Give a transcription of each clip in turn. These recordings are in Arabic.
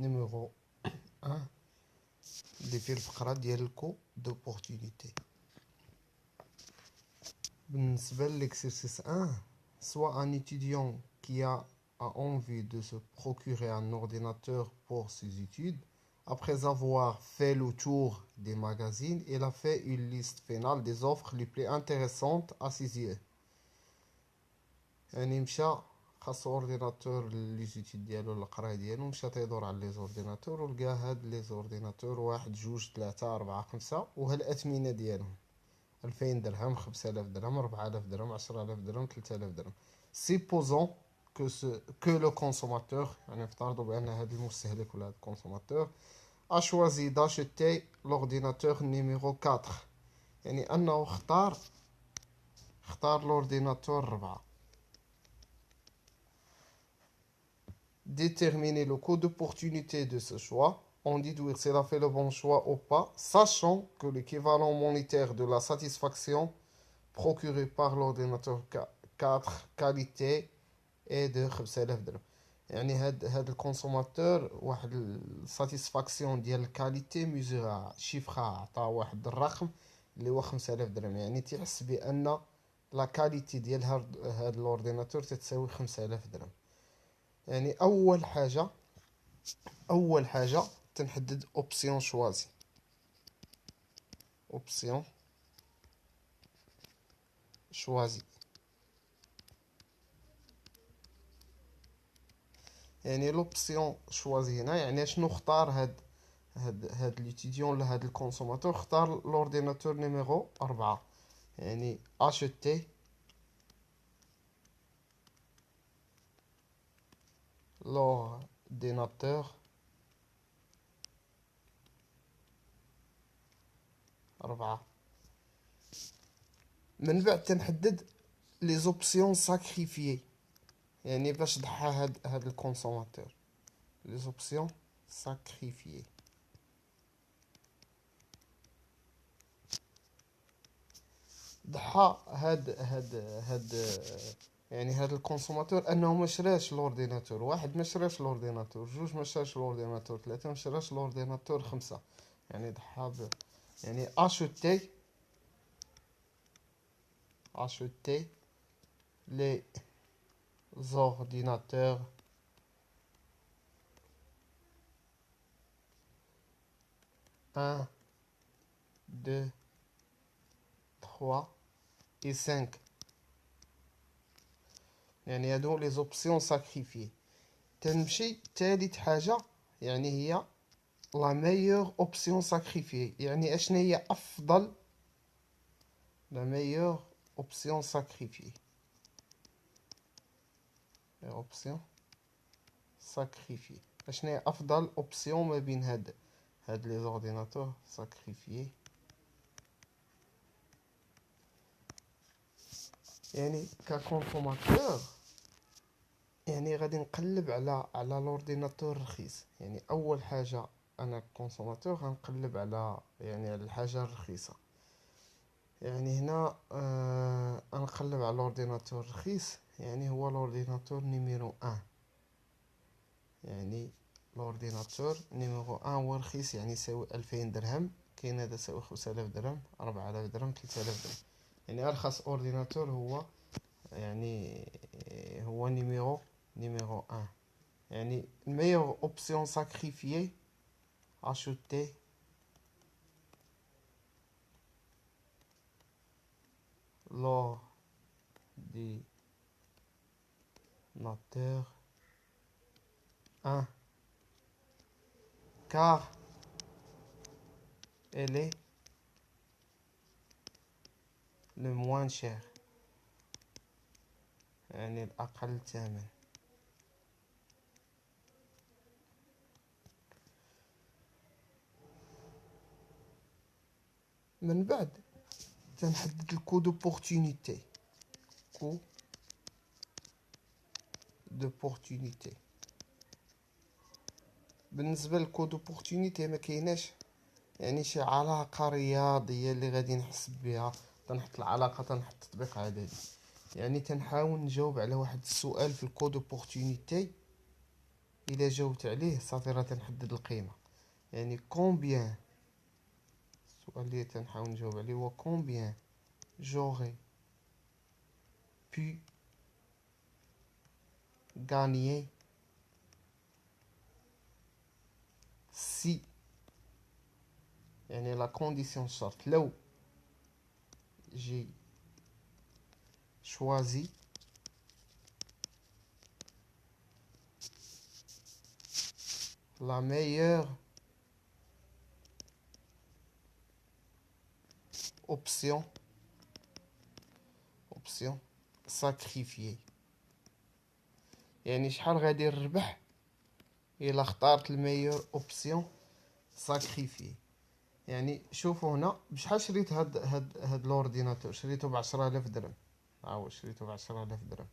نيميرو 1 اللي فيه الفقرة ديال الكو دوبورتونيتي. بالنسبة للexercice 1, soit un étudiant qui a envie de se procurer un ordinateur pour ses études, après avoir fait le tour des magazines, il a fait une liste finale des offres les plus intéressantes à ses yeux. يعني مشى خاصو اورديناتور لي زيتيد ديالو القرايه ديالو، مشى تيدور على لي زورديناتور ولقى هاد لي زورديناتور 1 2 3 4 5 وها الاثمنه ديالهم 2000 درهم 5000 درهم 4000 درهم 10000 درهم 3000 درهم. سيبوزون que le consommateur يعني نفترضوا بان هاد المستهلك ولا هاد الكونسوماتور a choisi d'acheter l'ordinateur numéro 4، يعني انه اختار l'ordinateur 4. Déterminer le coût d'opportunité de ce choix, on déduire s'il a fait le bon choix ou pas, sachant que l'équivalent monétaire de la satisfaction procurée par l'ordinateur 4 qualité est de 5000 درهم. يعني هاد الكونسوماتور واحد الساتيسفاكسيون ديال الكاليتي ميزورها شيفرها عطاه واحد الرقم اللي هو 5000 درهم، يعني تيحس بان لا كاليتي ديال هاد الاورديناتور تتساوي 5000 درهم. يعني اول حاجه تنحدد اوبسيون شوازي، اوبسيون شوازي يعني لوبسيون شوازي هنا يعني شنو اختار هاد ليتيديون ولا هاد الكونسوماتور. اختار لورديناتور نيميرو 4، يعني اشتي l'ordinateur 4. من بعد تنحدد لي زوبسيون ساكريفيي، يعني باش ضحى هاد الكونسوماتور لي زوبسيون ساكريفيي. ضحى هاد يعني هاد الكونسوماتور انه ما شراش الاورديناتور، واحد ما شراش الاورديناتور، جوج ما شراش الاورديناتور، ثلاثة ما شراش الاورديناتور، خمسة يعني ضحى يعني acheter les ordinateurs 1 2 3 et 5، يعني هادو لي زوبسيون ساكريفيي. تنمشي تالت حاجة يعني هي لا ميور اوبسيون ساكريفيي، يعني اشنا هي افضل لا ميور اوبسيون ساكريفيي، اوبسيون ساكريفيي اشنا هي افضل اوبسيون ما بين هاد لي زورديناتور ساكريفيي. يعني ككونسوماتور يعني غادي نقلب على لورديناتور رخيص، يعني اول حاجه انا كونسوماتور غنقلب على يعني على الحاجه الرخيصه. يعني هنا غنقلب على لورديناتور رخيص، يعني هو لورديناتور نيميرو 1، يعني لورديناتور نيميرو 1 هو رخيص، يعني يساوي 2000 درهم. كاين هذا يساوي 5000 درهم 4000 درهم 3000 درهم. يعني ارخص اورديناتور هو يعني هو نيميرو 1. يعني meilleure option sacrifiée, acheter l'ordinateur 1 car elle est le moins cher، يعني الأقل ثمن. من بعد تنحدد الكو دوبورتونيتي، كو دوبورتونيتي. بالنسبة للكو دوبورتونيتي ما كايناش يعني شي علاقة رياضية اللي غادي نحسب بها، تنحط العلاقة تنحط تطبيق عددي. يعني تنحاول نجاوب على واحد السؤال في الكو دوبورتونيتي، إلا جاوبت عليه صافي راه تنحدد القيمة. يعني كومبيان، السؤال اللي تنحاول نجاوب عليه هو كومبيان جوغي بي غانيي سي، يعني لا كونديسيون شرط لو جي شوازي la meilleure option sacrifiée. يعني شحال غادي نربح الا اختارت الميور اوبسيون ساكريفي. يعني شوفوا هنا بشحال شريت هاد الاورديناتور، شريته ب10,000 درهم. شريته ب10,000 درهم.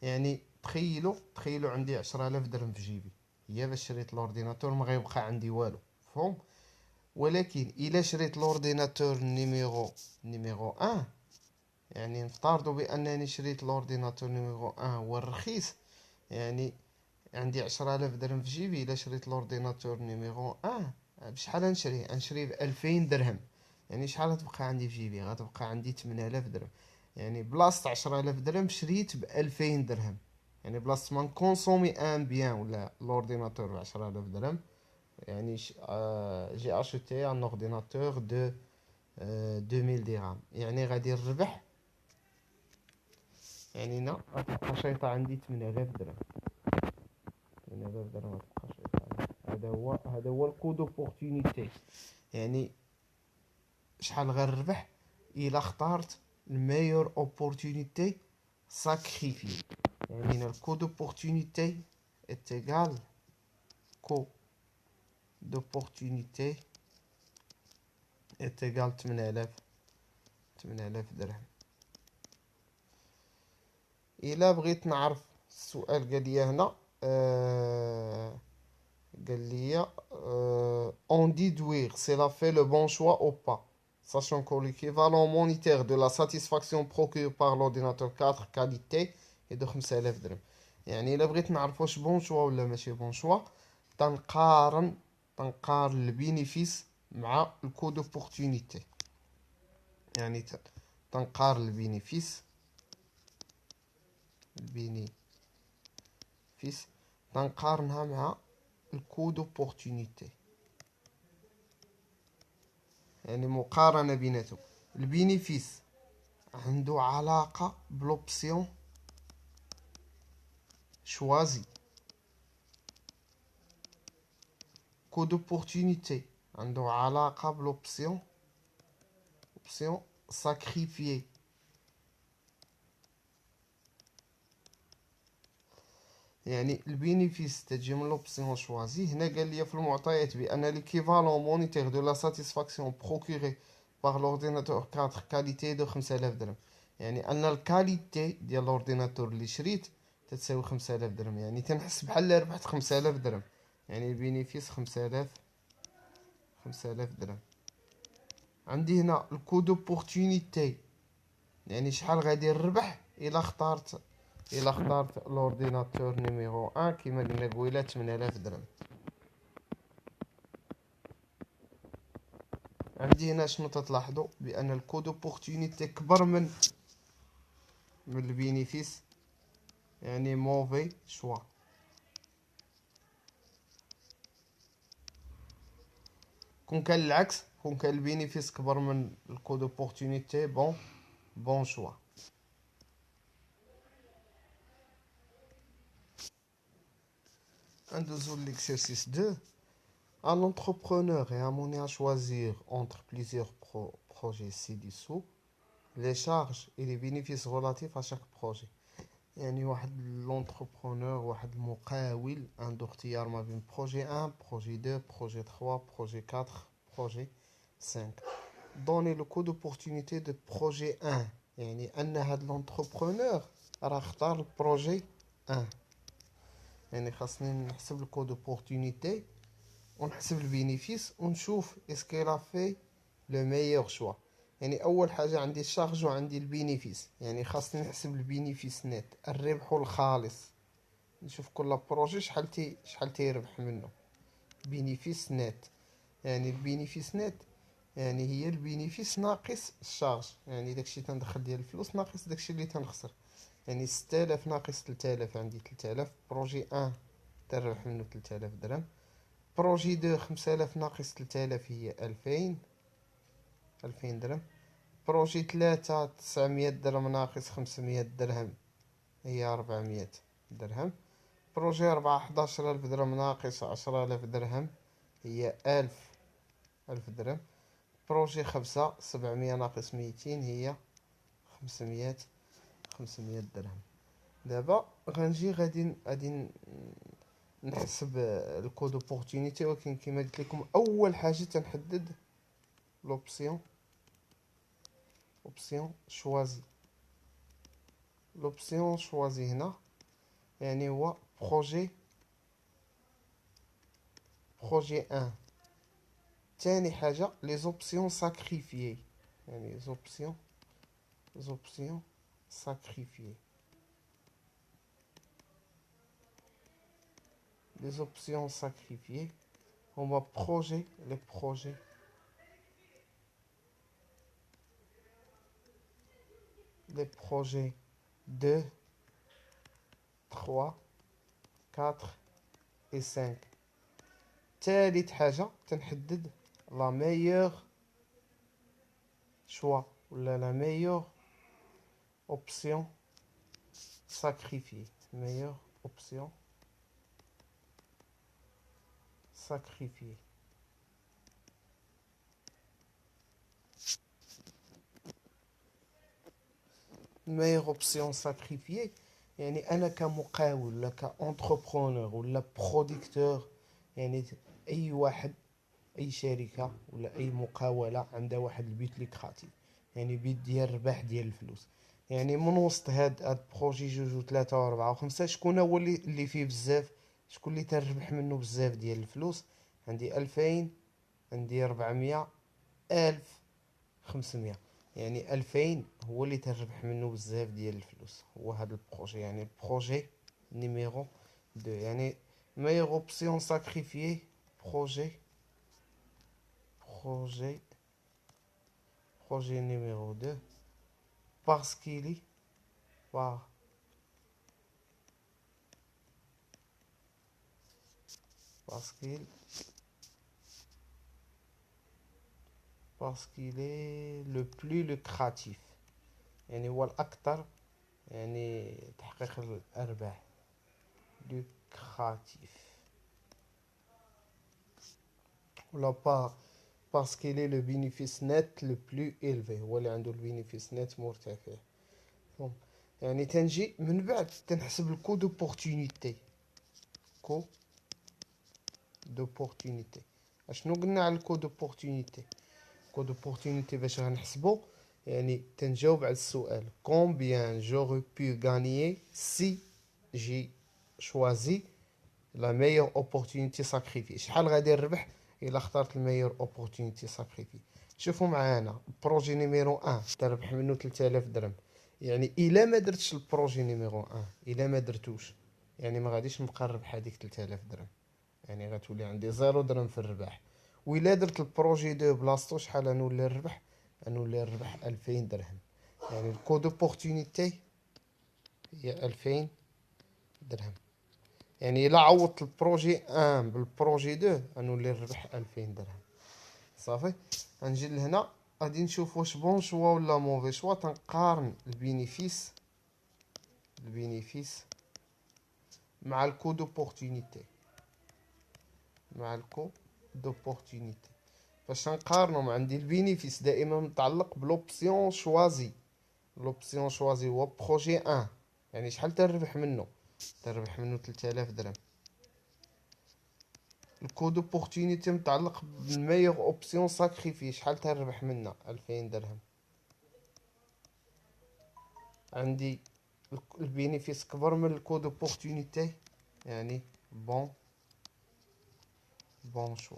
يعني تخيلوا عندي 10,000 درهم في جيبي، هي باش شريت الاورديناتور ما غيبقى عندي والو، مفهوم؟ ولكن الا شريت الاورديناتور نيميرو 1، يعني نفترضوا بانني شريت الاورديناتور نيميرو 1 هو الرخيص، يعني عندي 10,000 درهم في جيبي. الا شريت الاورديناتور نيميرو 1 بشحال نشريه ب2000 درهم. يعني شحال غتبقى عندي في جيبي؟ غتبقى عندي 8000 درهم. يعني بلاصه 10,000 درهم شريت ب2000 درهم. يعني بلاصه ما نكونسومي ان بيان ولا الاورديناتور ب10,000 درهم، يعني جي اشوتي ان اورديناتور دو 2000 درهم. يعني غادي نربح، يعني هنا غتبقى شايطه عندي 8000 درهم. 8000 درهم غتبقى شايطه عندي. هذا هو الكود اوبورتونيتي. يعني شحال غنربح الا اخترت الميور اوبورتونيتي ساكريفي. يعني هنا الكود اوبورتونيتي اتيغال كو دوبورتونيتي اتيغال 8000 درهم. الا بغيت نعرف السؤال قال لي هنا قال لي on déduire c'est la fait le bon choix ou pas, sachant que l'équivalent monétaire de la satisfaction procurée par l'ordinateur 4 qualité est de 5000 درهم. يعني الا بغيت نعرف واش بون شوا ولا ماشي بون شوا، تنقارن البينيفيس مع الكود اوبورتونيتي. يعني تنقارن البينيفيس تنقارنها مع الكود اوبورتونيتي. يعني مقارنة بيناتهم. البينيفيس عنده علاقة بلوبسيون شوازي، كود اوبورتونيتي عنده علاقة بلوبسيون ساكريفيي. يعني البينيفيس تجي من لوبسيون شوازي. هنا قال لي في المعطيات بان ليكيفالون مونيتير دو لا ساتيسفاكسيون بروكوري باغ لورديناتور 4 كاليتي دو 5000 درهم. يعني ان الكاليتي ديال الاورديناتور اللي شريت تتساوي 5000 درهم. يعني تنحس بحال ربحت 5000 درهم. يعني البينيفيس 5000 درهم. عندي هنا الكود اوبورتونيتي، يعني شحال غادي نربح الا اخترت الاورديناتور نيميرو 1 كما قلنا قبيله 8000 درهم. عندي هنا شنو تتلاحظوا بان الكود اوبورتونيتي كبر من البينيفيس، يعني موفي شوا. كون كان العكس، كون كان البينيفيس كبر من الكود اوبورتونيتي بون شوا. ندوزو l'exercice 2. Un entrepreneur est amené à choisir entre plusieurs projets ci-dessous les charges et les bénéfices relatifs à chaque projet. يعني واحد l'entrepreneur، واحد المقاول عنده اختيار ما بين projet 1 projet 2 projet 3 projet 4 projet 5. Donnez le coût d'opportunité de projet 1. يعني ان هاد l'entrepreneur راه اختار البروجي 1. يعني خاصني نحسب الكود اوبورتونيتي ونحسب البينيفيس ونشوف اسكو لا في لو ميور شوا. يعني اول حاجه عندي الشارج وعندي البينيفيس. يعني خاصني نحسب البينيفيس نت، الربح الخالص نشوف كل بروجي شحال تيربح منه. بينيفيس نت، يعني البينيفيس نت يعني هي البينيفيس ناقص الشارج، يعني داكشي تندخل ديال الفلوس ناقص داكشي اللي تنخسر. يعني 6000 ناقص 3000 عندي 3000. بروجي 1 تربح منه 3000 درهم. بروجي 2 5000 ناقص 3000 هي 2000 درهم. بروجي 3 900 درهم ناقص 500 درهم هي 400 درهم. بروجي 4 11000 درهم ناقص 10000 درهم هي 1000 درهم. بروجي 5 700 ناقص 200 هي 500 درهم. دابا غنجي غادي نحسب الكود اوبورتونيتي، ولكن كما قلت لكم اول حاجه تنحدد لوبسيون شوازي. لوبسيون شوازي هنا يعني هو بروجي 1. تاني حاجه لي زوبسيون ساكريفيي، يعني زوبسيون sacrifiées. Les options sacrifiées, on va les projets 2, 3, 4 et 5. تالت حاجة تنحدد la meilleure choix ولا la meilleure option sacrifiée. Meilleure option sacrifiée. meilleure option sacrifiée يعني انا كمقاول ولا كانتربرونور ولا بروديكتور، يعني اي واحد اي شركه ولا اي مقاوله عندها واحد البيت ليكراتيف، يعني بيت ديال الربح ديال الفلوس. يعني من وسط هاد بروجي 2 و3 و4 و5 شكون هو اللي فيه بزاف، شكون اللي تربح منه بزاف ديال الفلوس؟ عندي 2000، عندي 400، 1500. يعني 2000 هو اللي تربح منه بزاف ديال الفلوس، هو هذا البروجي، يعني البروجي نيميرو 2. يعني meilleure option sacrifiée projet numéro 2 parce qu'il est parce qu'il est le plus lucratif، يعني هو الأكثر يعني تحقيق الأرباح. lucratif ولا parce qu'il est le bénéfice net le plus élevé، هو اللي عنده البينيفيس نت مرتفع. يعني تنجي من بعد تنحسب الكو دوبورتونيتي. كو دوبورتونيتي اشنو قلنا على الكو دوبورتونيتي؟ كو دوبورتونيتي باش غنحسبو يعني تنجاوب على السؤال combien j'aurais pu gagner si j'ai choisi la meilleure opportunité sacrifiée. شحال غادي نربح الا اخترت الميور اوبورتونيتي ساكريفي. شوفوا معانا البروجي نيميرو 1 تربح منه 3000 درهم، يعني الا ما درتش البروجي نيميرو 1، الا ما درتوش يعني ما غاديش نبقى نربح هذيك 3000 درهم، يعني غتولي عندي 0 درهم في الربح. وإلا درت البروجي 2 بلاصتو شحال غنولي نربح؟ غنولي نربح 2000 درهم. يعني الكو دوبورتونيتي هي 2000 درهم. يعني الا عوضت البروجي 1 بالبروجي 2 غنولي نربح 2000 درهم. صافي. غنجي لهنا غادي نشوف واش بون شوا ولا موفي شوا. تنقارن البينيفيس مع الكو دوبورتونيتي، باش نقارنهم عندي البينيفيس دائما متعلق بلوبسيون شوازي. لوبسيون شوازي هو بروجي 1، يعني شحال تربح منه؟ تربح منه 3000 درهم. الكو دوبورتونيتي متعلق بالميور اوبسيون ساكريفي، شحال تربح منها؟ 2000 درهم. عندي البينيفيس كبر من الكو دوبورتونيتي، يعني بون شوا.